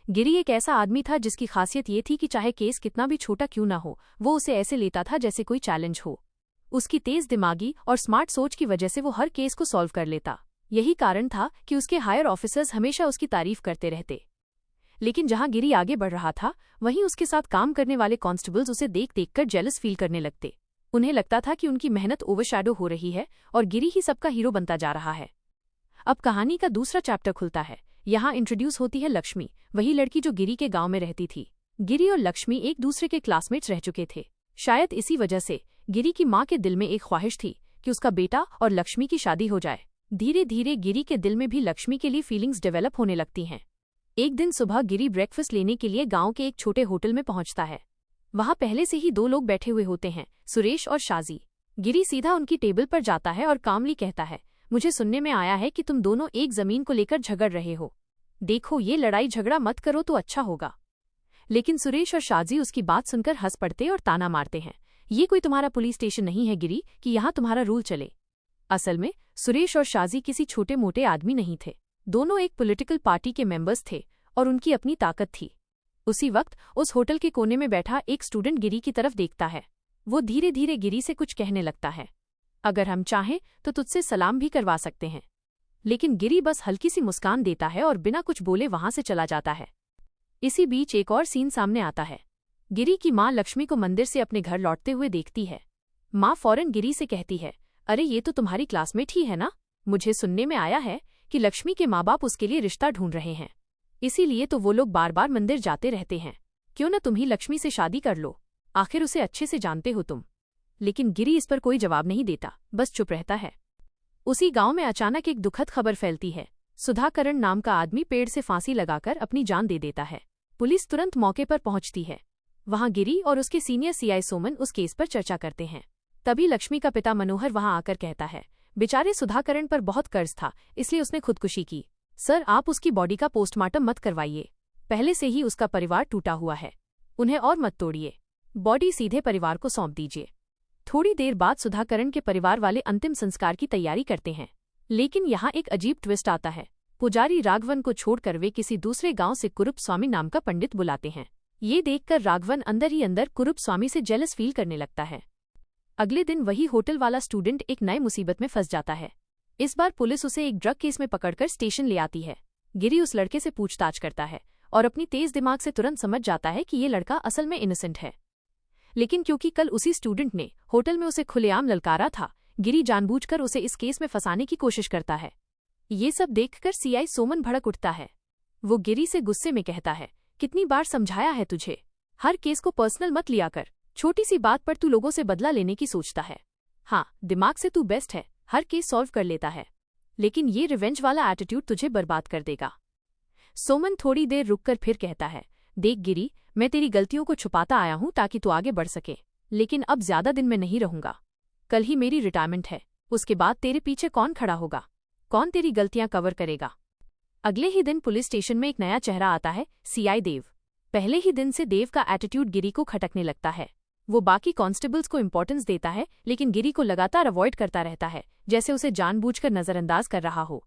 गिरी एक ऐसा आदमी था जिसकी खासियत ये थी कि चाहे केस कितना भी छोटा क्यों ना हो, वो उसे ऐसे लेता था जैसे कोई चैलेंज हो। उसकी तेज दिमागी और स्मार्ट सोच की वजह से वो हर केस को सॉल्व कर लेता। यही कारण था कि उसके हायर ऑफिसर्स हमेशा उसकी तारीफ करते रहते। लेकिन जहां गिरी आगे बढ़ रहा था, वहीं उसके साथ काम करने वाले कांस्टेबल्स उसे देख देखकर जेलस फील करने लगते। उन्हें लगता था कि उनकी मेहनत ओवरशैडो हो रही है और गिरी ही सबका हीरो बनता जा रहा है। अब कहानी का दूसरा चैप्टर खुलता है। यहाँ इंट्रोड्यूस होती है लक्ष्मी, वही लड़की जो गिरी के गांव में रहती थी। गिरी और लक्ष्मी एक दूसरे के क्लासमेट्स रह चुके थे। शायद इसी वजह से गिरी की माँ के दिल में एक ख्वाहिश थी कि उसका बेटा और लक्ष्मी की शादी हो जाए। धीरे धीरे गिरी के दिल में भी लक्ष्मी के लिए फीलिंग्स डेवलप होने लगती हैं। एक दिन सुबह गिरी ब्रेकफास्ट लेने के लिए गांव के एक छोटे होटल में पहुंचता है। वहां पहले से ही दो लोग बैठे हुए होते हैं, सुरेश और शाजी। गिरी सीधा उनकी टेबल पर जाता है और कामली कहता है, मुझे सुनने में आया है कि तुम दोनों एक जमीन को लेकर झगड़ रहे हो। देखो, ये लड़ाई झगड़ा मत करो तो अच्छा होगा। लेकिन सुरेश और शाजी उसकी बात सुनकर हंस पड़ते और ताना मारते हैं, ये कोई तुम्हारा पुलिस स्टेशन नहीं है गिरी कि यहाँ तुम्हारा रूल चले। असल में सुरेश और शाजी किसी छोटे मोटे आदमी नहीं थे। दोनों एक पॉलिटिकल पार्टी के मेंबर्स थे और उनकी अपनी ताकत थी। उसी वक्त उस होटल के कोने में बैठा एक स्टूडेंट गिरी की तरफ देखता है। वो धीरे धीरे गिरी से कुछ कहने लगता है, अगर हम चाहें तो तुझसे सलाम भी करवा सकते हैं। लेकिन गिरी बस हल्की सी मुस्कान देता है और बिना कुछ बोले वहां से चला जाता है। इसी बीच एक और सीन सामने आता है। गिरी की माँ लक्ष्मी को मंदिर से अपने घर लौटते हुए देखती है। माँ फौरन गिरी से कहती है, अरे ये तो तुम्हारी क्लासमेट ही है ना। मुझे सुनने में आया है कि लक्ष्मी के माँ बाप उसके लिए रिश्ता ढूंढ रहे हैं, इसीलिए तो वो लोग बार बार मंदिर जाते रहते हैं। क्यों न तुम ही लक्ष्मी से शादी कर लो, आखिर उसे अच्छे से जानते हो तुम। लेकिन गिरी इस पर कोई जवाब नहीं देता, बस चुप रहता है। उसी गांव में अचानक एक दुखद खबर फैलती है। सुधाकरण नाम का आदमी पेड़ से फांसी लगाकर अपनी जान दे देता है। पुलिस तुरंत मौके पर पहुंचती है। वहां गिरी और उसके सीनियर सीआई सोमन उस केस पर चर्चा करते हैं। तभी लक्ष्मी का पिता मनोहर वहां आकर कहता है, बेचारे सुधाकरण पर बहुत कर्ज था, इसलिए उसने खुदकुशी की। सर, आप उसकी बॉडी का पोस्टमार्टम मत करवाइए, पहले से ही उसका परिवार टूटा हुआ है। उन्हें और मत तोड़िए, बॉडी सीधे परिवार को सौंप दीजिए। थोड़ी देर बाद सुधाकरण के परिवार वाले अंतिम संस्कार की तैयारी करते हैं। लेकिन यहाँ एक अजीब ट्विस्ट आता है। पुजारी राघवन को छोड़कर वे किसी दूसरे गांव से कुरूप स्वामी नाम का पंडित बुलाते हैं। ये देखकर राघवन अंदर ही अंदर कुरूप स्वामी से जेलस फील करने लगता है। अगले दिन वही होटल वाला स्टूडेंट एक नई मुसीबत में फंस जाता है। इस बार पुलिस उसे एक ड्रग केस में पकड़कर स्टेशन ले आती है। गिरी उस लड़के से पूछताछ करता है और अपनी तेज दिमाग से तुरंत समझ जाता है कि ये लड़का असल में इनोसेंट है। लेकिन क्योंकि कल उसी स्टूडेंट ने होटल में उसे खुलेआम ललकारा था, गिरी जानबूझकर उसे इस केस में फंसाने की कोशिश करता है। ये सब देखकर सीआई सोमन भड़क उठता है। वो गिरी से गुस्से में कहता है, कितनी बार समझाया है तुझे, हर केस को पर्सनल मत लिया कर। छोटी सी बात पर तू लोगों से बदला लेने की सोचता है। हाँ, दिमाग से तू बेस्ट है, हर केस सॉल्व कर लेता है, लेकिन ये रिवेंज वाला एटीट्यूड तुझे बर्बाद कर देगा। सोमन थोड़ी देर रुककर फिर कहता है, देख गिरी, मैं तेरी गलतियों को छुपाता आया हूं ताकि तू आगे बढ़ सके, लेकिन अब ज्यादा दिन में नहीं रहूंगा। कल ही मेरी रिटायरमेंट है, उसके बाद तेरे पीछे कौन खड़ा होगा, कौन तेरी गलतियां कवर करेगा। अगले ही दिन पुलिस स्टेशन में एक नया चेहरा आता है, सीआई देव। पहले ही दिन से देव का एटीट्यूड गिरी को खटकने लगता है। वो बाकी कांस्टेबल्स को इंपॉर्टेंस देता है, लेकिन गिरी को लगातार अवॉइड करता रहता है, जैसे उसे जानबूझकर नजरअंदाज कर रहा हो।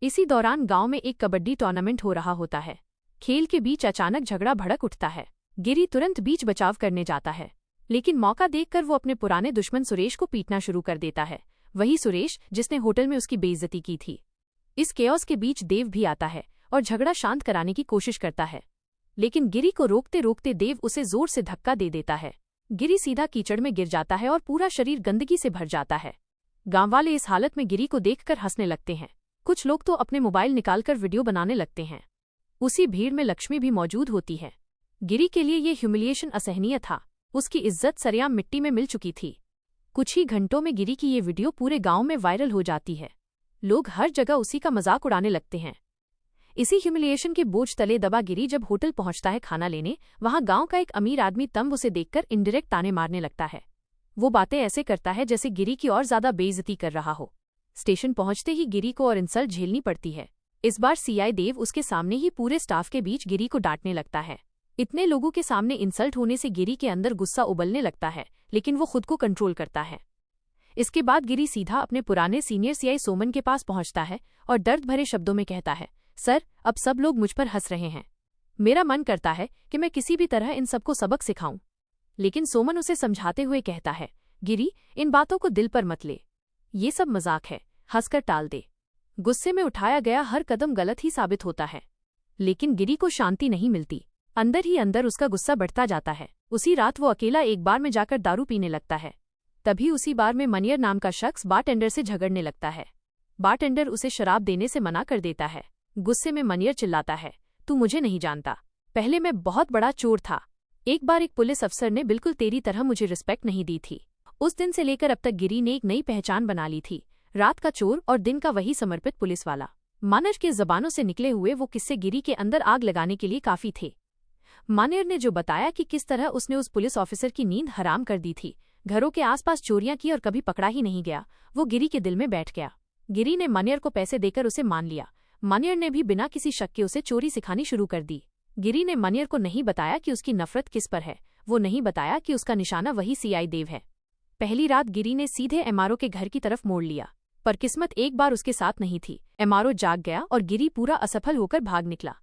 इसी दौरान गांव में एक कबड्डी टूर्नामेंट हो रहा होता है। खेल के बीच अचानक झगड़ा भड़क उठता है। गिरी तुरंत बीच बचाव करने जाता है, लेकिन मौका देखकर वो अपने पुराने दुश्मन सुरेश को पीटना शुरू कर देता है। वही सुरेश जिसने होटल में उसकी बेइज्जती की थी। इस केओस के बीच देव भी आता है और झगड़ा शांत कराने की कोशिश करता है, लेकिन गिरी को रोकते रोकते देव उसे जोर से धक्का दे देता है। गिरी सीधा कीचड़ में गिर जाता है और पूरा शरीर गंदगी से भर जाता है। गांववाले इस हालत में गिरी को देखकर हंसने लगते हैं। कुछ लोग तो अपने मोबाइल निकालकर वीडियो बनाने लगते हैं। उसी भीड़ में लक्ष्मी भी मौजूद होती है। गिरी के लिए ये ह्यूमिलिएशन असहनीय था। उसकी इज्जत सरेआम मिट्टी में मिल चुकी थी। कुछ ही घंटों में गिरी की ये वीडियो पूरे गांव में वायरल हो जाती है। लोग हर जगह उसी का मजाक उड़ाने लगते हैं। इसी ह्यूमिलिएशन के बोझ तले दबा गिरी जब होटल पहुंचता है खाना लेने, वहां गांव का एक अमीर आदमी तंब उसे देखकर इनडायरेक्ट ताने मारने लगता है। वो बातें ऐसे करता है जैसे गिरी की और ज्यादा बेइज्जती कर रहा हो। स्टेशन पहुंचते ही गिरी को और इंसल्ट झेलनी पड़ती है। इस बार सीआई देव उसके सामने ही पूरे स्टाफ के बीच गिरी को डांटने लगता है। इतने लोगों के सामने इंसल्ट होने से गिरी के अंदर गुस्सा उबलने लगता है, लेकिन वो खुद को कंट्रोल करता है। इसके बाद गिरी सीधा अपने पुराने सीनियर सीआई सोमन के पास पहुंचता है और दर्द भरे शब्दों में कहता है, सर, अब सब लोग मुझ पर हंस रहे हैं। मेरा मन करता है कि मैं किसी भी तरह इन सबको सबक सिखाऊं। लेकिन सोमन उसे समझाते हुए कहता है, गिरी, इन बातों को दिल पर मत ले। ये सब मजाक है, हंसकर टाल दे। गुस्से में उठाया गया हर कदम गलत ही साबित होता है। लेकिन गिरी को शांति नहीं मिलती। अंदर ही अंदर उसका गुस्सा बढ़ता जाता है। उसी रात वो अकेला एक बार में जाकर दारू पीने लगता है। तभी उसी बार में मनियर नाम का शख्स बारटेंडर से झगड़ने लगता है। बारटेंडर उसे शराब देने से मना कर देता है। गुस्से में मनियर चिल्लाता है, तू मुझे नहीं जानता, पहले मैं बहुत बड़ा चोर था। एक बार एक पुलिस अफसर ने बिल्कुल तेरी तरह मुझे रिस्पेक्ट नहीं दी थी। उस दिन से लेकर अब तक गिरी ने एक नई पहचान बना ली थी, रात का चोर और दिन का वही समर्पित पुलिस वाला। मानियर के जबानों से निकले हुए वो किस्से गिरी के अंदर आग लगाने के लिए काफी थे। मानियर ने जो बताया कि किस तरह उसने उस पुलिस ऑफिसर की नींद हराम कर दी थी, घरों के आसपास चोरियां की और कभी पकड़ा ही नहीं गया, वो गिरी के दिल में बैठ गया। गिरी ने मानियर को पैसे देकर उसे मान लिया। मानियर ने भी बिना किसी शक के उसे चोरी सिखानी शुरू कर दी। गिरी ने मानियर को नहीं बताया कि उसकी नफरत किस पर है, वो नहीं बताया कि उसका निशाना वही सीआई देव है। पहली रात गिरी ने सीधे एमआरओ के घर की तरफ मोड़ लिया, पर किस्मत एक बार उसके साथ नहीं थी। एमआरओ जाग गया और गिरी पूरा असफल होकर भाग निकला।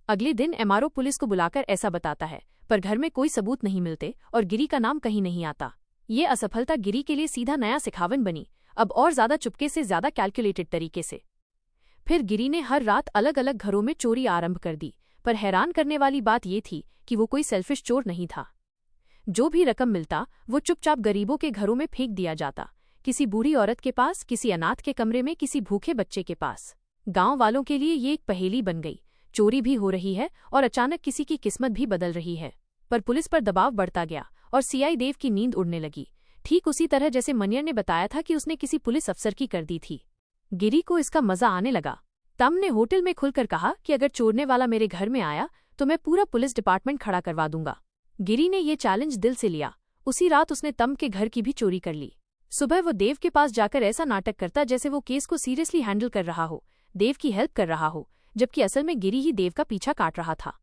अगले दिन एमआरओ पुलिस को बुलाकर ऐसा बताता है, पर घर में कोई सबूत नहीं मिलते और गिरी का नाम कहीं नहीं आता। ये असफलता गिरी के लिए सीधा नया सिखावन बनी, अब और ज्यादा चुपके से, ज्यादा कैलकुलेटेड तरीके से। फिर गिरी ने हर रात अलग अलग घरों में चोरी आरंभ कर दी, पर हैरान करने वाली बात ये थी कि वो कोई सेल्फिश चोर नहीं था। जो भी रकम मिलता वो चुपचाप गरीबों के घरों में फेंक दिया जाता, किसी बूढ़ी औरत के पास, किसी अनाथ के कमरे में, किसी भूखे बच्चे के पास। गांव वालों के लिए ये एक पहेली बन गई, चोरी भी हो रही है और अचानक किसी की किस्मत भी बदल रही है। पर पुलिस पर दबाव बढ़ता गया और सीआई देव की नींद उड़ने लगी, ठीक उसी तरह जैसे मनियर ने बताया था कि उसने किसी पुलिस अफसर की कर दी थी। गिरी को इसका मजा आने लगा। तम ने होटल में खुलकर कहा कि अगर चोरने वाला मेरे घर में आया तो मैं पूरा पुलिस डिपार्टमेंट खड़ा करवा दूंगा। गिरी ने ये चैलेंज दिल से लिया। उसी रात उसने तम के घर की भी चोरी कर ली। सुबह वो देव के पास जाकर ऐसा नाटक करता जैसे वो केस को सीरियसली हैंडल कर रहा हो, देव की हेल्प कर रहा हो, जबकि असल में गिरी ही देव का पीछा काट रहा था।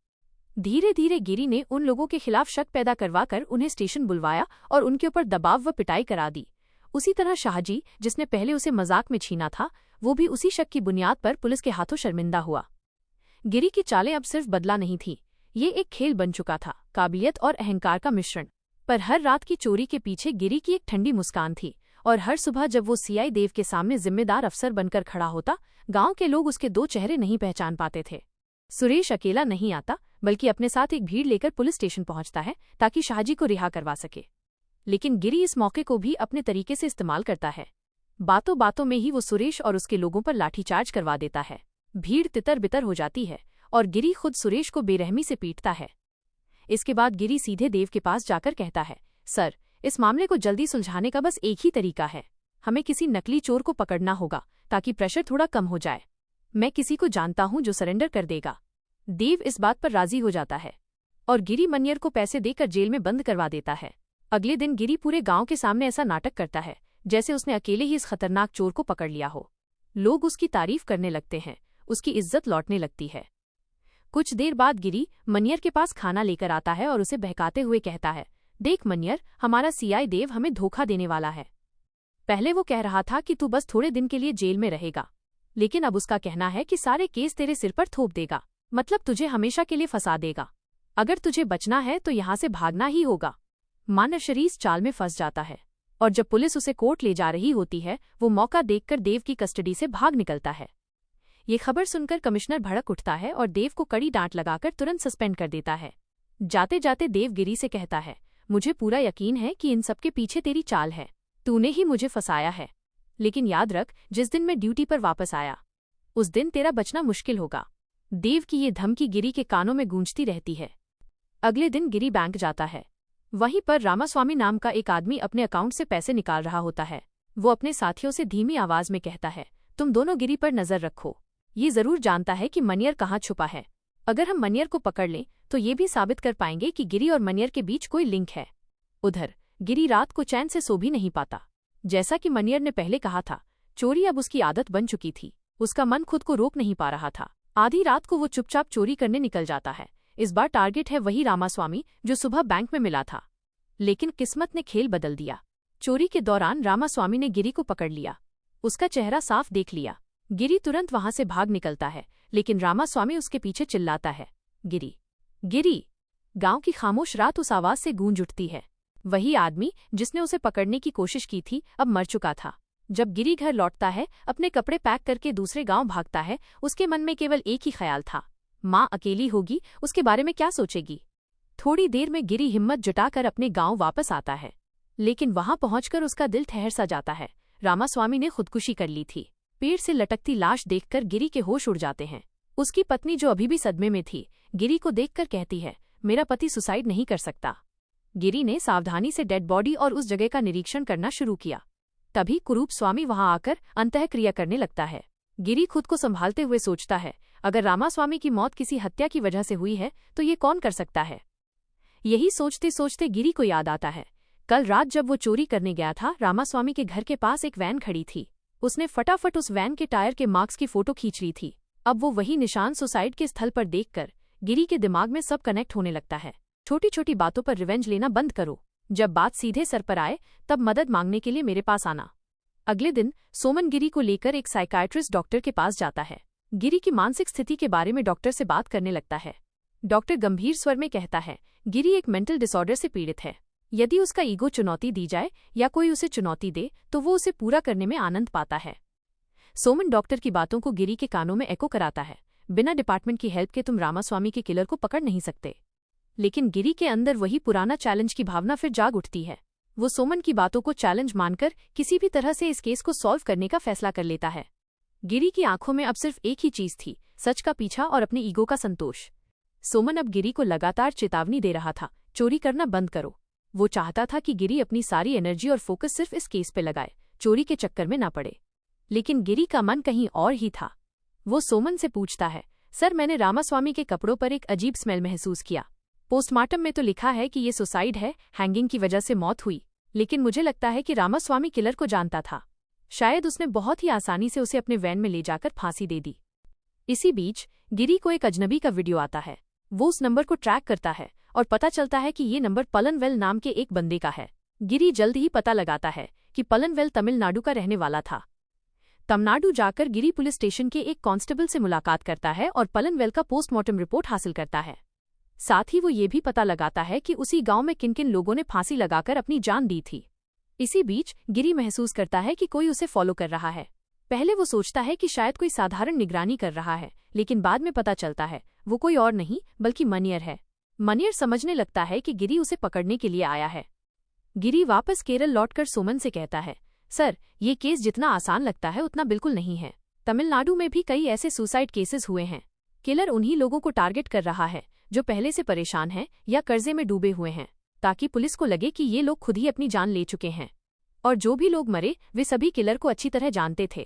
धीरे धीरे गिरी ने उन लोगों के खिलाफ शक पैदा करवाकर उन्हें स्टेशन बुलवाया और उनके ऊपर दबाव व पिटाई करा दी। उसी तरह शाहजी, जिसने पहले उसे मजाक में छीना था, वो भी उसी शक की बुनियाद पर पुलिस के हाथों शर्मिंदा हुआ। गिरी की चालें अब सिर्फ बदला नहीं थी, ये एक खेल बन चुका था, काबिलियत और अहंकार का मिश्रण। पर हर रात की चोरी के पीछे गिरी की एक ठंडी मुस्कान थी, और हर सुबह जब वो सीआई देव के सामने जिम्मेदार अफसर बनकर खड़ा होता, गांव के लोग उसके दो चेहरे नहीं पहचान पाते थे। सुरेश अकेला नहीं आता, बल्कि अपने साथ एक भीड़ लेकर पुलिस स्टेशन पहुंचता है ताकि शाहजी को रिहा करवा सके। लेकिन गिरी इस मौके को भी अपने तरीके से इस्तेमाल करता है। बातों बातों में ही वो सुरेश और उसके लोगों पर लाठीचार्ज करवा देता है। भीड़ तितर बितर हो जाती है और गिरी खुद सुरेश को बेरहमी से पीटता है। इसके बाद गिरी सीधे देव के पास जाकर कहता है, सर, इस मामले को जल्दी सुलझाने का बस एक ही तरीका है, हमें किसी नकली चोर को पकड़ना होगा ताकि प्रेशर थोड़ा कम हो जाए। मैं किसी को जानता हूं जो सरेंडर कर देगा। देव इस बात पर राजी हो जाता है और गिरी मनियर को पैसे देकर जेल में बंद करवा देता है। अगले दिन गिरी पूरे गांव के सामने ऐसा नाटक करता है जैसे उसने अकेले ही इस खतरनाक चोर को पकड़ लिया हो। लोग उसकी तारीफ करने लगते हैं, उसकी इज्जत लौटने लगती है। कुछ देर बाद गिरी मनियर के पास खाना लेकर आता है और उसे बहकाते हुए कहता है, देख मनियर, हमारा सीआई देव हमें धोखा देने वाला है। पहले वो कह रहा था कि तू बस थोड़े दिन के लिए जेल में रहेगा, लेकिन अब उसका कहना है कि सारे केस तेरे सिर पर थोप देगा, मतलब तुझे हमेशा के लिए फंसा देगा। अगर तुझे बचना है तो यहाँ से भागना ही होगा। मानव शरीर चाल में फंस जाता है और जब पुलिस उसे कोर्ट ले जा रही होती है, वो मौका देखकर देव की कस्टडी से भाग निकलता है। ये खबर सुनकर कमिश्नर भड़क उठता है और देव को कड़ी डांट लगाकर तुरंत सस्पेंड कर देता है। जाते जाते देव गिरी से कहता है, मुझे पूरा यकीन है कि इन सबके पीछे तेरी चाल है, तूने ही मुझे फंसाया है। लेकिन याद रख, जिस दिन मैं ड्यूटी पर वापस आया उस दिन तेरा बचना मुश्किल होगा। देव की ये धमकी गिरी के कानों में गूंजती रहती है। अगले दिन गिरी बैंक जाता है। वहीं पर रामास्वामी नाम का एक आदमी अपने अकाउंट से पैसे निकाल रहा होता है। वो अपने साथियों से धीमी आवाज में कहता है, तुम दोनों गिरी पर नजर रखो, ये जरूर जानता है कि मनियर कहाँ छुपा है। अगर हम मनियर को पकड़ लें तो ये भी साबित कर पाएंगे कि गिरी और मनियर के बीच कोई लिंक है। उधर गिरी रात को चैन से सो भी नहीं पाता। जैसा कि मनियर ने पहले कहा था, चोरी अब उसकी आदत बन चुकी थी। उसका मन खुद को रोक नहीं पा रहा था। आधी रात को वो चुपचाप चोरी करने निकल जाता है। इस बार टारगेट है वही रामास्वामी जो सुबह बैंक में मिला था। लेकिन किस्मत ने खेल बदल दिया। चोरी के दौरान रामास्वामी ने गिरी को पकड़ लिया। उसका चेहरा साफ देख लिया। गिरी तुरंत वहां से भाग निकलता है, लेकिन रामास्वामी उसके पीछे चिल्लाता है, गिरी, गिरी। गांव की खामोश रात उस आवाज से गूंज उठती है। वही आदमी जिसने उसे पकड़ने की कोशिश की थी अब मर चुका था। जब गिरी घर लौटता है, अपने कपड़े पैक करके दूसरे गांव भागता है, उसके मन में केवल एक ही ख्याल था, माँ अकेली होगी, उसके बारे में क्या सोचेगी। थोड़ी देर में गिरी हिम्मत जुटाकर अपने गांव वापस आता है, लेकिन वहां पहुंचकर उसका दिल ठहर सा जाता है। रामास्वामी ने खुदकुशी कर ली थी। पेड़ से लटकती लाश देखकर गिरी के होश उड़ जाते हैं। उसकी पत्नी, जो अभी भी सदमे में थी, गिरी को देखकर कहती है, मेरा पति सुसाइड नहीं कर सकता। गिरी ने सावधानी से डेड बॉडी और उस जगह का निरीक्षण करना शुरू किया। तभी कुरूप स्वामी वहां आकर अंतःक्रिया करने लगता है। गिरी खुद को संभालते हुए सोचता है, अगर रामास्वामी की मौत किसी हत्या की वजह से हुई है तो ये कौन कर सकता है। यही सोचते सोचते गिरी को याद आता है, कल रात जब वो चोरी करने गया था, रामास्वामी के घर के पास एक वैन खड़ी थी। उसने फटाफट उस वैन के टायर के मार्क्स की फोटो खींच ली थी। अब वो वही निशान सुसाइड के स्थल पर देखकर गिरी के दिमाग में सब कनेक्ट होने लगता है। छोटी छोटी बातों पर रिवेंज लेना बंद करो। जब बात सीधे सर पर आए तब मदद मांगने के लिए मेरे पास आना। अगले दिन सोमन गिरी को लेकर एक साइकाइट्रिस्ट डॉक्टर के पास जाता है। गिरी की मानसिक स्थिति के बारे में डॉक्टर से बात करने लगता है। डॉक्टर गंभीर स्वर में कहता है, गिरी एक मेंटल डिसऑर्डर से पीड़ित है। यदि उसका ईगो चुनौती दी जाए या कोई उसे चुनौती दे तो वो उसे पूरा करने में आनंद पाता है। सोमन डॉक्टर की बातों को गिरी के कानों में एको कराता है, बिना डिपार्टमेंट की हेल्प के तुम रामास्वामी के किलर को पकड़ नहीं सकते। लेकिन गिरी के अंदर वही पुराना चैलेंज की भावना फिर जाग उठती है। वो सोमन की बातों को चैलेंज मानकर किसी भी तरह से इस केस को सॉल्व करने का फैसला कर लेता है। गिरी की आंखों में अब सिर्फ एक ही चीज थी, सच का पीछा और अपने ईगो का संतोष। सोमन अब गिरी को लगातार चेतावनी दे रहा था, चोरी करना बंद करो। वो चाहता था कि गिरी अपनी सारी एनर्जी और फोकस सिर्फ इस केस पे लगाए, चोरी के चक्कर में ना पड़े। लेकिन गिरी का मन कहीं और ही था। वो सोमन से पूछता है, सर, मैंने रामास्वामी के कपड़ों पर एक अजीब स्मेल महसूस किया। पोस्टमार्टम में तो लिखा है कि ये सुसाइड है, हैंगिंग की वजह से मौत हुई, लेकिन मुझे लगता है कि रामास्वामी किलर को जानता था। शायद उसने बहुत ही आसानी से उसे अपने वैन में ले जाकर फांसी दे दी। इसी बीच गिरी को एक अजनबी का वीडियो आता है। वो उस नंबर को ट्रैक करता है और पता चलता है कि ये नंबर पलनवेल नाम के एक बंदे का है। गिरी जल्द ही पता लगाता है कि पलनवेल तमिलनाडु का रहने वाला था। तमिलनाडु जाकर गिरी पुलिस स्टेशन के एक कांस्टेबल से मुलाकात करता है और पलनवेल का पोस्टमार्टम रिपोर्ट हासिल करता है। साथ ही वो ये भी पता लगाता है कि उसी गांव में किन किन लोगों ने फांसी लगाकर अपनी जान दी थी। इसी बीच गिरी महसूस करता है कि कोई उसे फॉलो कर रहा है। पहले वो सोचता है कि शायद कोई साधारण निगरानी कर रहा है, लेकिन बाद में पता चलता है वो कोई और नहीं बल्कि मनियर है। मनियर समझने लगता है कि गिरी उसे पकड़ने के लिए आया है। गिरी वापस केरल लौटकर सोमन से कहता है, सर, ये केस जितना आसान लगता है उतना बिल्कुल नहीं है। तमिलनाडु में भी कई ऐसे सुसाइड केसेस हुए हैं। किलर उन्हीं लोगों को टारगेट कर रहा है जो पहले से परेशान हैं या कर्जे में डूबे हुए हैं, ताकि पुलिस को लगे कि ये लोग खुद ही अपनी जान ले चुके हैं। और जो भी लोग मरे वे सभी किलर को अच्छी तरह जानते थे।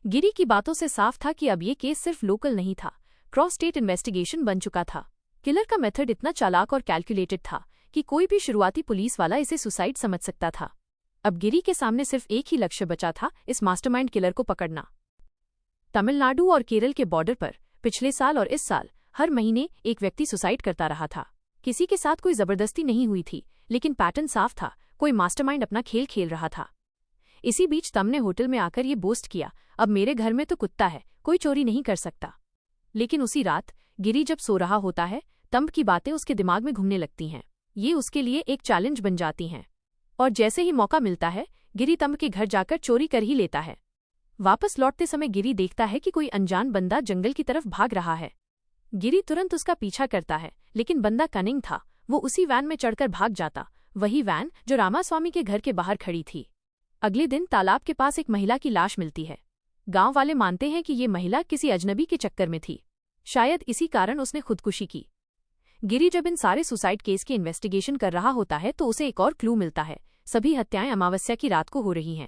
गिरी की बातों से साफ था कि अब ये केस सिर्फ लोकल नहीं था, क्रॉस स्टेट इन्वेस्टिगेशन बन चुका था। किलर का मेथड इतना चालाक और कैलकुलेटेड था कि कोई भी शुरुआती पुलिस वाला इसे सुसाइड समझ सकता था। अब गिरी के सामने सिर्फ एक ही लक्ष्य बचा था, इस मास्टरमाइंड किलर को पकड़ना। तमिलनाडु और केरल के बॉर्डर पर पिछले साल और इस साल हर महीने एक व्यक्ति सुसाइड करता रहा था। किसी के साथ कोई जबरदस्ती नहीं हुई थी, लेकिन पैटर्न साफ था, कोई मास्टरमाइंड अपना खेल खेल रहा था। इसी बीच तम ने होटल में आकर ये बोस्ट किया, अब मेरे घर में तो कुत्ता है, कोई चोरी नहीं कर सकता। लेकिन उसी रात गिरी जब सो रहा होता है, तंब की बातें उसके दिमाग में घूमने लगती हैं। ये उसके लिए एक चैलेंज बन जाती हैं। और जैसे ही मौका मिलता है, गिरी तंब के घर जाकर चोरी कर ही लेता है। वापस लौटते समय गिरी देखता है कि कोई अनजान बंदा जंगल की तरफ भाग रहा है। गिरी तुरंत उसका पीछा करता है, लेकिन बंदा कनिंग था, वो उसी वैन में चढ़कर भाग जाता, वही वैन जो रामास्वामी के घर के बाहर खड़ी थी। अगले दिन तालाब के पास एक महिला की लाश मिलती है। गांव वाले मानते हैं कि ये महिला किसी अजनबी के चक्कर में थी, शायद इसी कारण उसने खुदकुशी की। गिरी जब इन सारे सुसाइड केस की इन्वेस्टिगेशन कर रहा होता है तो उसे एक और क्लू मिलता है, सभी हत्याएं अमावस्या की रात को हो रही हैं।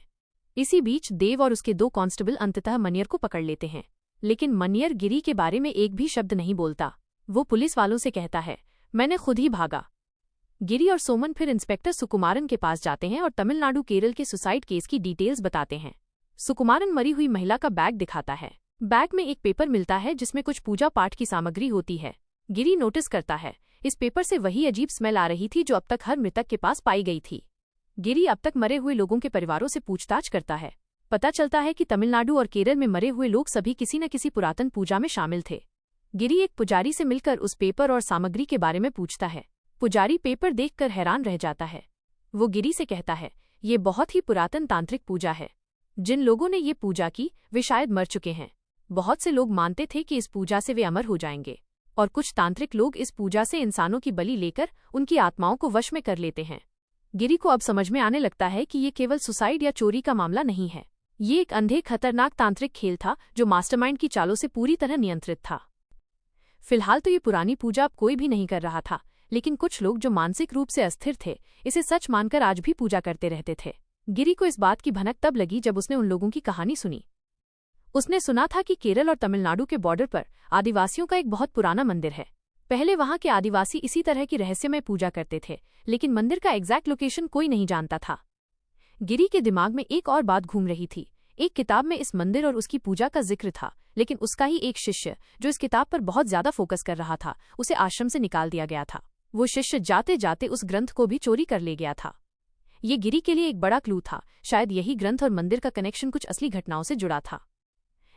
इसी बीच देव और उसके 2 कांस्टेबल अंततः मनियर को पकड़ लेते हैं, लेकिन मनियर गिरी के बारे में एक भी शब्द नहीं बोलता। वो पुलिस वालों से कहता है, मैंने खुद ही भागा। गिरी और सोमन फिर इंस्पेक्टर सुकुमारन के पास जाते हैं और तमिलनाडु केरल के सुसाइड केस की डिटेल्स बताते हैं। सुकुमारन मरी हुई महिला का बैग दिखाता है। बैग में एक पेपर मिलता है जिसमें कुछ पूजा पाठ की सामग्री होती है। गिरी नोटिस करता है, इस पेपर से वही अजीब स्मेल आ रही थी जो अब तक हर मृतक के पास पाई गई थी। गिरी अब तक मरे हुए लोगों के परिवारों से पूछताछ करता है। पता चलता है कि तमिलनाडु और केरल में मरे हुए लोग सभी किसी न किसी पुरातन पूजा में शामिल थे। गिरी एक पुजारी से मिलकर उस पेपर और सामग्री के बारे में पूछता है। पुजारी पेपर देखकर हैरान रह जाता है। वो गिरी से कहता है, ये बहुत ही पुरातन तांत्रिक पूजा है। जिन लोगों ने ये पूजा की वे शायद मर चुके हैं। बहुत से लोग मानते थे कि इस पूजा से वे अमर हो जाएंगे, और कुछ तांत्रिक लोग इस पूजा से इंसानों की बलि लेकर उनकी आत्माओं को वश में कर लेते हैं। गिरी को अब समझ में आने लगता है कि ये केवल सुसाइड या चोरी का मामला नहीं है। ये एक अंधे खतरनाक तांत्रिक खेल था जो मास्टरमाइंड की चालों से पूरी तरह नियंत्रित था। फिलहाल तो ये पुरानी पूजा अब कोई भी नहीं कर रहा था, लेकिन कुछ लोग जो मानसिक रूप से अस्थिर थे इसे सच मानकर आज भी पूजा करते रहते थे। गिरी को इस बात की भनक तब लगी जब उसने उन लोगों की कहानी सुनी। उसने सुना था कि केरल और तमिलनाडु के बॉर्डर पर आदिवासियों का एक बहुत पुराना मंदिर है। पहले वहां के आदिवासी इसी तरह की रहस्यमय पूजा करते थे, लेकिन मंदिर का एग्जैक्ट लोकेशन कोई नहीं जानता था। गिरी के दिमाग में एक और बात घूम रही थी। एक किताब में इस मंदिर और उसकी पूजा का जिक्र था, लेकिन उसका ही एक शिष्य जो इस किताब पर बहुत ज्यादा फोकस कर रहा था, उसे आश्रम से निकाल दिया गया था। वो शिष्य जाते जाते उस ग्रंथ को भी चोरी कर ले गया था। ये गिरी के लिए एक बड़ा क्लू था। शायद यही ग्रंथ और मंदिर का कनेक्शन कुछ असली घटनाओं से जुड़ा था।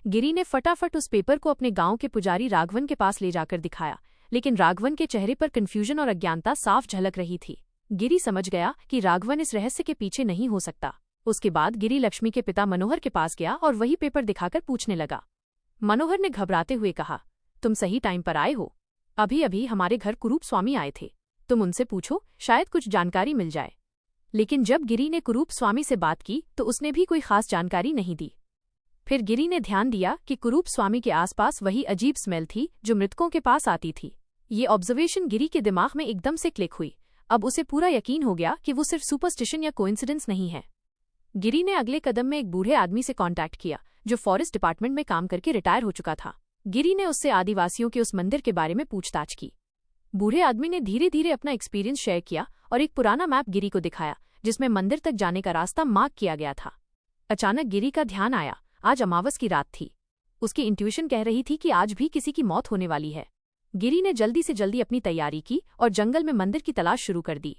गिरी ने फटाफट उस पेपर को अपने गांव के पुजारी राघवन के पास ले जाकर दिखाया, लेकिन राघवन के चेहरे पर कन्फ्यूजन और अज्ञानता साफ झलक रही थी। गिरी समझ गया कि राघवन इस रहस्य के पीछे नहीं हो सकता। उसके बाद गिरी लक्ष्मी के पिता मनोहर के पास गया और वही पेपर दिखाकर पूछने लगा। मनोहर ने घबराते हुए कहा, तुम सही टाइम पर आए हो। अभी अभी हमारे घर कुरूप स्वामी आए थे। तुम उनसे पूछो, शायद कुछ जानकारी मिल जाए। लेकिन जब गिरी ने कुरूप स्वामी से बात की तो उसने भी कोई खास जानकारी नहीं दी। फिर गिरी ने ध्यान दिया कि कुरूप स्वामी के आसपास वही अजीब स्मेल थी जो मृतकों के पास आती थी। ये ऑब्जर्वेशन गिरी के दिमाग में एकदम से क्लिक हुई। अब उसे पूरा यकीन हो गया कि वो सिर्फ सुपरस्टिशन या कोइंसिडेंस नहीं है। गिरी ने अगले कदम में एक बूढ़े आदमी से कांटेक्ट किया जो फॉरेस्ट डिपार्टमेंट में काम करके रिटायर हो चुका था। गिरी ने उससे आदिवासियों के उस मंदिर के बारे में पूछताछ की। बूढ़े आदमी ने धीरे धीरे अपना एक्सपीरियंस शेयर किया और एक पुराना मैप गिरी को दिखाया जिसमें मंदिर तक जाने का रास्ता मार्क किया गया था। अचानक गिरी का ध्यान आया, आज अमावस की रात थी। उसकी इंट्यूशन कह रही थी कि आज भी किसी की मौत होने वाली है। गिरी ने जल्दी से जल्दी अपनी तैयारी की और जंगल में मंदिर की तलाश शुरू कर दी।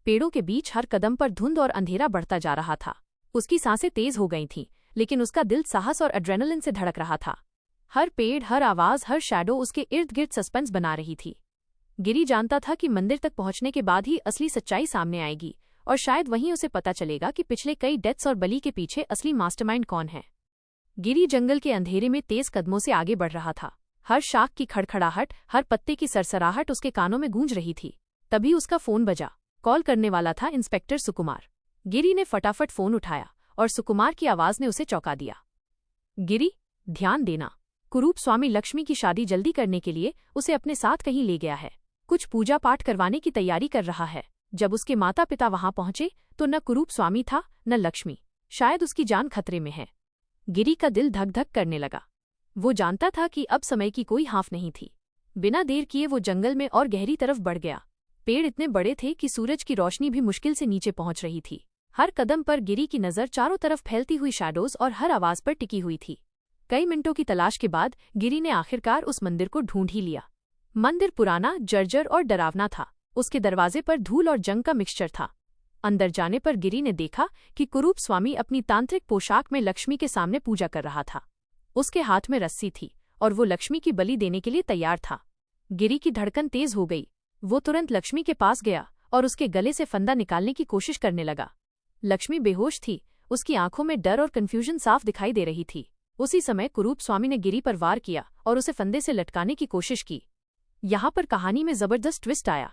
पेड़ों के बीच हर कदम पर धुंध और अंधेरा बढ़ता जा रहा था। उसकी सांसें तेज हो गई थीं, लेकिन उसका दिल साहस और एड्रेनलिन से धड़क रहा था। हर पेड़, हर आवाज, हर शैडो उसके इर्द गिर्द सस्पेंस बना रही थी। गिरी जानता था कि मंदिर तक पहुंचने के बाद ही असली सच्चाई सामने आएगी, और शायद वहीं उसे पता चलेगा कि पिछले कई डेथ्स और बलि के पीछे असली मास्टरमाइंड कौन है। गिरी जंगल के अंधेरे में तेज कदमों से आगे बढ़ रहा था। हर शाख की खड़खड़ाहट, हर पत्ते की सरसराहट उसके कानों में गूंज रही थी। तभी उसका फोन बजा। कॉल करने वाला था इंस्पेक्टर सुकुमार। गिरी ने फटाफट फोन उठाया और सुकुमार की आवाज ने उसे चौंका दिया। गिरी, ध्यान देना, कुरूप स्वामी लक्ष्मी की शादी जल्दी करने के लिए उसे अपने साथ कहीं ले गया है। कुछ पूजा पाठ करवाने की तैयारी कर रहा है। जब उसके माता पिता वहां पहुंचे तो न कुरूप स्वामी था न लक्ष्मी। शायद उसकी जान खतरे में है। गिरी का दिल धक धक करने लगा। वो जानता था कि अब समय की कोई हाफ नहीं थी। बिना देर किए वो जंगल में और गहरी तरफ बढ़ गया। पेड़ इतने बड़े थे कि सूरज की रोशनी भी मुश्किल से नीचे पहुंच रही थी। हर कदम पर गिरी की नजर चारों तरफ फैलती हुई शैडोज और हर आवाज पर टिकी हुई थी। कई मिनटों की तलाश के बाद गिरी ने आखिरकार उस मंदिर को ढूंढ ही लिया। मंदिर पुराना, जर्जर और डरावना था। उसके दरवाजे पर धूल और जंग का मिक्सचर था। अंदर जाने पर गिरी ने देखा कि कुरूप स्वामी अपनी तांत्रिक पोशाक में लक्ष्मी के सामने पूजा कर रहा था। उसके हाथ में रस्सी थी और वो लक्ष्मी की बलि देने के लिए तैयार था। गिरी की धड़कन तेज हो गई। वो तुरंत लक्ष्मी के पास गया और उसके गले से फंदा निकालने की कोशिश करने लगा। लक्ष्मी बेहोश थी। उसकी आंखों में डर और कन्फ्यूजन साफ दिखाई दे रही थी। उसी समय कुरूप स्वामी ने गिरी पर वार किया और उसे फंदे से लटकाने की कोशिश की। यहाँ पर कहानी में जबरदस्त ट्विस्ट आया।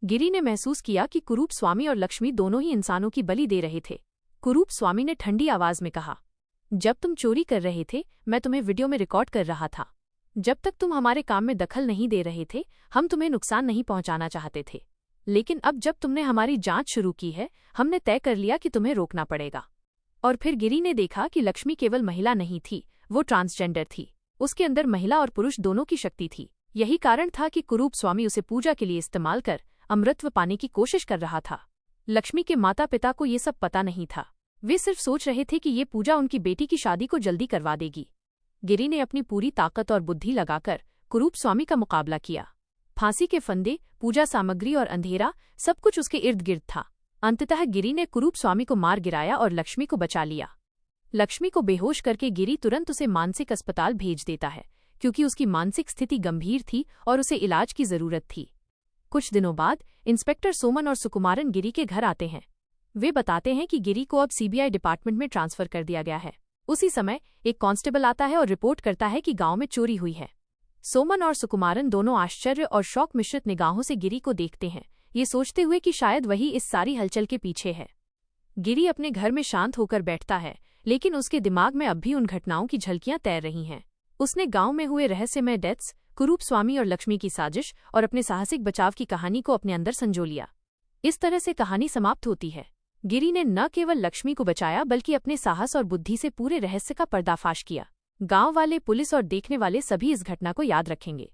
गिरी ने महसूस किया कि कुरूप स्वामी और लक्ष्मी दोनों ही इंसानों की बलि दे रहे थे। कुरूप स्वामी ने ठंडी आवाज में कहा, जब तुम चोरी कर रहे थे मैं तुम्हें वीडियो में रिकॉर्ड कर रहा था। जब तक तुम हमारे काम में दखल नहीं दे रहे थे हम तुम्हें नुकसान नहीं पहुंचाना चाहते थे, लेकिन अब जब तुमने हमारी जांच शुरू की है हमने तय कर लिया कि तुम्हें रोकना पड़ेगा। और फिर गिरी ने देखा कि लक्ष्मी केवल महिला नहीं थी, वो ट्रांसजेंडर थी। उसके अंदर महिला और पुरुष दोनों की शक्ति थी। यही कारण था कि कुरूप स्वामी उसे पूजा के लिए इस्तेमाल कर अमृतत्व पाने की कोशिश कर रहा था। लक्ष्मी के माता पिता को ये सब पता नहीं था। वे सिर्फ सोच रहे थे कि ये पूजा उनकी बेटी की शादी को जल्दी करवा देगी। गिरी ने अपनी पूरी ताकत और बुद्धि लगाकर कुरूप स्वामी का मुकाबला किया। फांसी के फंदे, पूजा सामग्री और अंधेरा, सब कुछ उसके इर्द गिर्द था। अंततः गिरी ने कुरूप स्वामी को मार गिराया और लक्ष्मी को बचा लिया। लक्ष्मी को बेहोश करके गिरी तुरंत उसे मानसिक अस्पताल भेज देता है, क्योंकि उसकी मानसिक स्थिति गंभीर थी और उसे इलाज की जरूरत थी। कुछ दिनों बाद इंस्पेक्टर सोमन और सुकुमारन गिरी के घर आते हैं। वे बताते हैं कि गिरी को अब सीबीआई डिपार्टमेंट में ट्रांसफर कर दिया गया है। उसी समय एक कांस्टेबल आता है और रिपोर्ट करता है कि गांव में चोरी हुई है। सोमन और सुकुमारन दोनों आश्चर्य और शौक मिश्रित निगाहों से गिरी को देखते हैं, ये सोचते हुए कि शायद वही इस सारी हलचल के पीछे है। गिरी अपने घर में शांत होकर बैठता है, लेकिन उसके दिमाग में अब भी उन घटनाओं की झलकियां तैर रही हैं। उसने गांव में हुए रहस्यमय डेथ्स, कुरूप स्वामी और लक्ष्मी की साजिश और अपने साहसिक बचाव की कहानी को अपने अंदर संजो लिया। इस तरह से कहानी समाप्त होती है। गिरी ने न केवल लक्ष्मी को बचाया बल्कि अपने साहस और बुद्धि से पूरे रहस्य का पर्दाफाश किया। गांव वाले, पुलिस और देखने वाले सभी इस घटना को याद रखेंगे।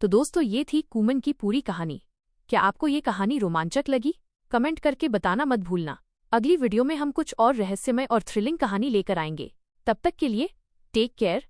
तो दोस्तों, ये थी कूमन की पूरी कहानी। क्या आपको ये कहानी रोमांचक लगी? कमेंट करके बताना मत भूलना। अगली वीडियो में हम कुछ और रहस्यमय और थ्रिलिंग कहानी लेकर आएंगे। तब तक के लिए टेक केयर,